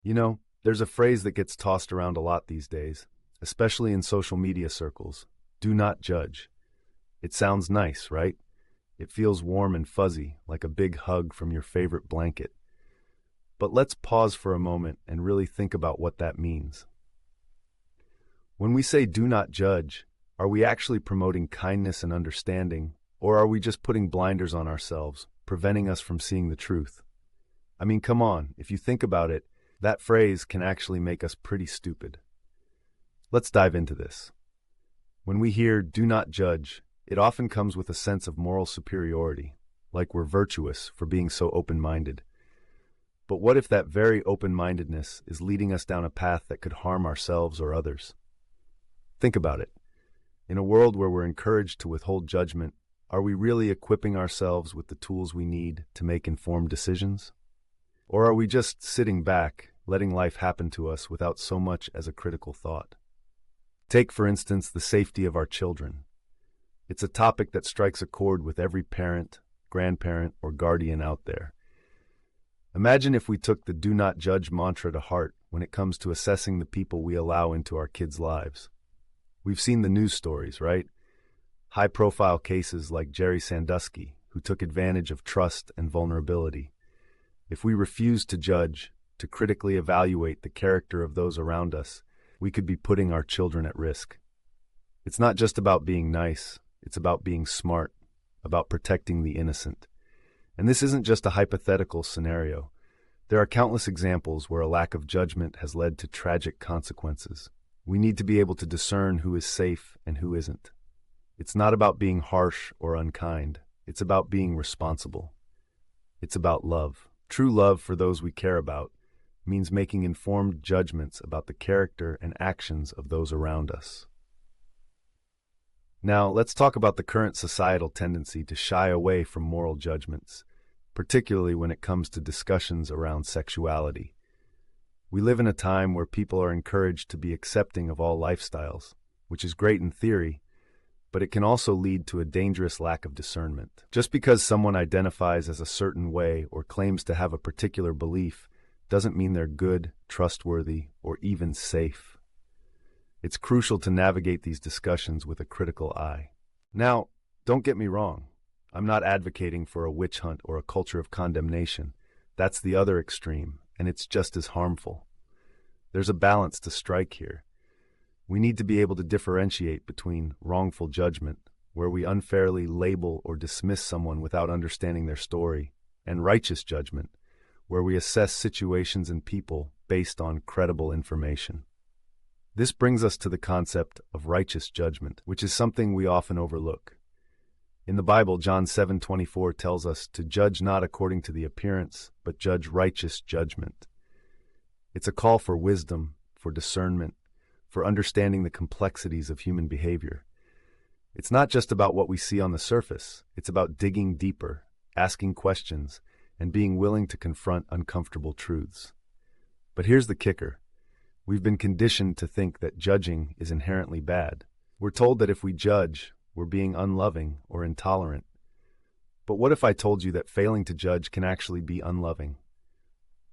There's a phrase that gets tossed around a lot these days, especially in social media circles. Do not judge. It sounds nice, right? It feels warm and fuzzy, like a big hug from your favorite blanket. But let's pause for a moment and really think about what that means. When we say do not judge, are we actually promoting kindness and understanding, or are we just putting blinders on ourselves, preventing us from seeing the truth? I mean, come on, if you think about it, that phrase can actually make us pretty stupid. Let's dive into this. When we hear do not judge, it often comes with a sense of moral superiority, like we're virtuous for being so open-minded. But what if that very open-mindedness is leading us down a path that could harm ourselves or others? Think about it. In a world where we're encouraged to withhold judgment, are we really equipping ourselves with the tools we need to make informed decisions? Or are we just sitting back, letting life happen to us without so much as a critical thought? Take, for instance, the safety of our children. It's a topic that strikes a chord with every parent, grandparent, or guardian out there. Imagine if we took the do not judge mantra to heart when it comes to assessing the people we allow into our kids' lives. We've seen the news stories, right? High-profile cases like Jerry Sandusky, who took advantage of trust and vulnerability. If we refuse to judge, to critically evaluate the character of those around us, we could be putting our children at risk. It's not just about being nice, it's about being smart, about protecting the innocent. And this isn't just a hypothetical scenario. There are countless examples where a lack of judgment has led to tragic consequences. We need to be able to discern who is safe and who isn't. It's not about being harsh or unkind. It's about being responsible. It's about love. True love for those we care about means making informed judgments about the character and actions of those around us. Now, let's talk about the current societal tendency to shy away from moral judgments, particularly when it comes to discussions around sexuality. We live in a time where people are encouraged to be accepting of all lifestyles, which is great in theory, but it can also lead to a dangerous lack of discernment. Just because someone identifies as a certain way or claims to have a particular belief doesn't mean they're good, trustworthy, or even safe. It's crucial to navigate these discussions with a critical eye. Now, don't get me wrong. I'm not advocating for a witch hunt or a culture of condemnation. That's the other extreme, and it's just as harmful. There's a balance to strike here. We need to be able to differentiate between wrongful judgment, where we unfairly label or dismiss someone without understanding their story, and righteous judgment, where we assess situations and people based on credible information. This brings us to the concept of righteous judgment, which is something we often overlook. In the Bible, John 7:24 tells us to judge not according to the appearance, but judge righteous judgment. It's a call for wisdom, for discernment, for understanding the complexities of human behavior. It's not just about what we see on the surface. It's about digging deeper, asking questions, and being willing to confront uncomfortable truths. But here's the kicker. We've been conditioned to think that judging is inherently bad. We're told that if we judge, we're being unloving or intolerant. But what if I told you that failing to judge can actually be unloving?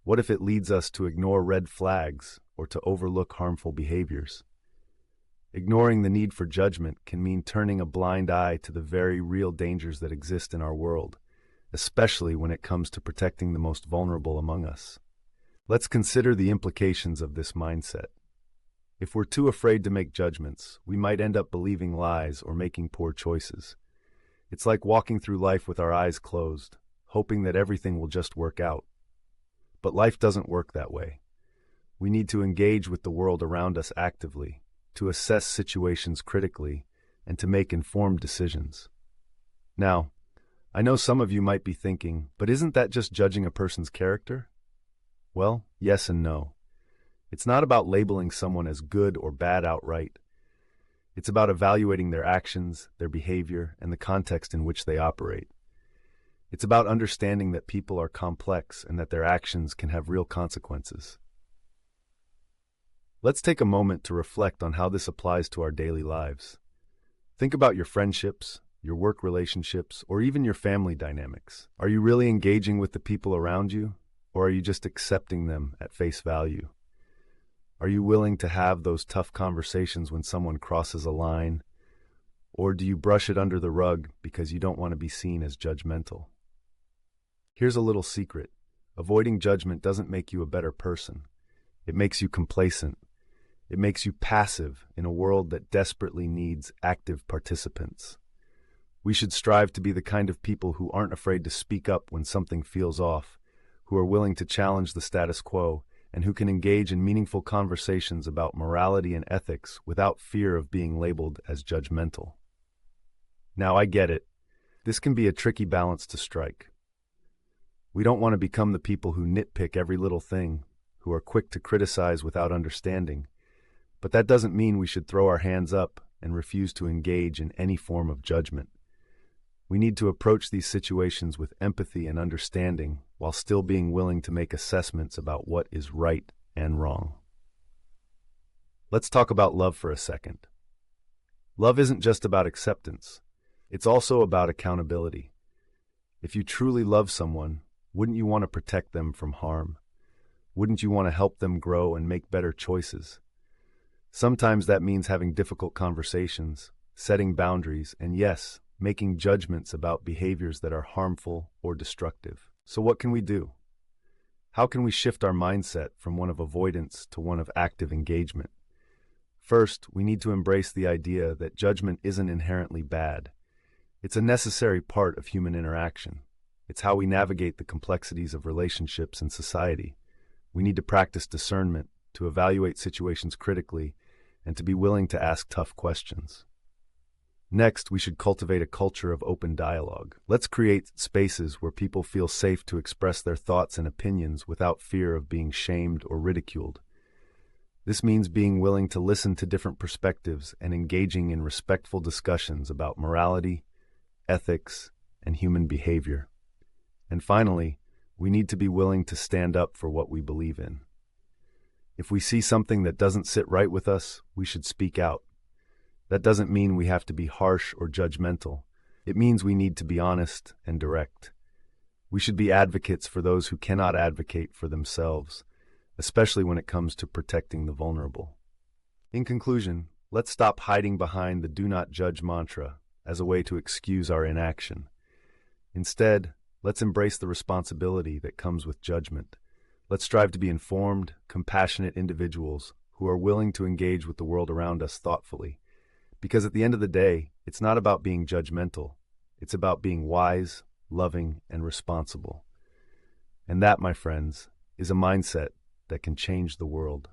What if it leads us to ignore red flags or to overlook harmful behaviors? Ignoring the need for judgment can mean turning a blind eye to the very real dangers that exist in our world, especially when it comes to protecting the most vulnerable among us. Let's consider the implications of this mindset. If we're too afraid to make judgments, we might end up believing lies or making poor choices. It's like walking through life with our eyes closed, hoping that everything will just work out. But life doesn't work that way. We need to engage with the world around us actively, to assess situations critically, and to make informed decisions. Now, I know some of you might be thinking, but isn't that just judging a person's character? Well, yes and no. It's not about labeling someone as good or bad outright. It's about evaluating their actions, their behavior, and the context in which they operate. It's about understanding that people are complex and that their actions can have real consequences. Let's take a moment to reflect on how this applies to our daily lives. Think about your friendships, your work relationships, or even your family dynamics. Are you really engaging with the people around you? or are you just accepting them at face value? Are you willing to have those tough conversations when someone crosses a line, or do you brush it under the rug because you don't want to be seen as judgmental? Here's a little secret. Avoiding judgment doesn't make you a better person. It makes you complacent. It makes you passive in a world that desperately needs active participants. We should strive to be the kind of people who aren't afraid to speak up when something feels off, who are willing to challenge the status quo, and who can engage in meaningful conversations about morality and ethics without fear of being labeled as judgmental. Now, I get it. This can be a tricky balance to strike. We don't want to become the people who nitpick every little thing, who are quick to criticize without understanding. But that doesn't mean we should throw our hands up and refuse to engage in any form of judgment. We need to approach these situations with empathy and understanding while still being willing to make assessments about what is right and wrong. Let's talk about love for a second. Love isn't just about acceptance. It's also about accountability. If you truly love someone, wouldn't you want to protect them from harm? Wouldn't you want to help them grow and make better choices? Sometimes that means having difficult conversations, setting boundaries, and yes, making judgments about behaviors that are harmful or destructive. So what can we do? How can we shift our mindset from one of avoidance to one of active engagement? First, we need to embrace the idea that judgment isn't inherently bad. It's a necessary part of human interaction. It's how we navigate the complexities of relationships and society. We need to practice discernment, to evaluate situations critically, and to be willing to ask tough questions. Next, we should cultivate a culture of open dialogue. Let's create spaces where people feel safe to express their thoughts and opinions without fear of being shamed or ridiculed. This means being willing to listen to different perspectives and engaging in respectful discussions about morality, ethics, and human behavior. And finally, we need to be willing to stand up for what we believe in. If we see something that doesn't sit right with us, we should speak out. That doesn't mean we have to be harsh or judgmental. It means we need to be honest and direct. We should be advocates for those who cannot advocate for themselves, especially when it comes to protecting the vulnerable. In conclusion, let's stop hiding behind the "do not judge" mantra as a way to excuse our inaction. Instead, let's embrace the responsibility that comes with judgment. Let's strive to be informed, compassionate individuals who are willing to engage with the world around us thoughtfully. Because at the end of the day, it's not about being judgmental. It's about being wise, loving, and responsible. And that, my friends, is a mindset that can change the world.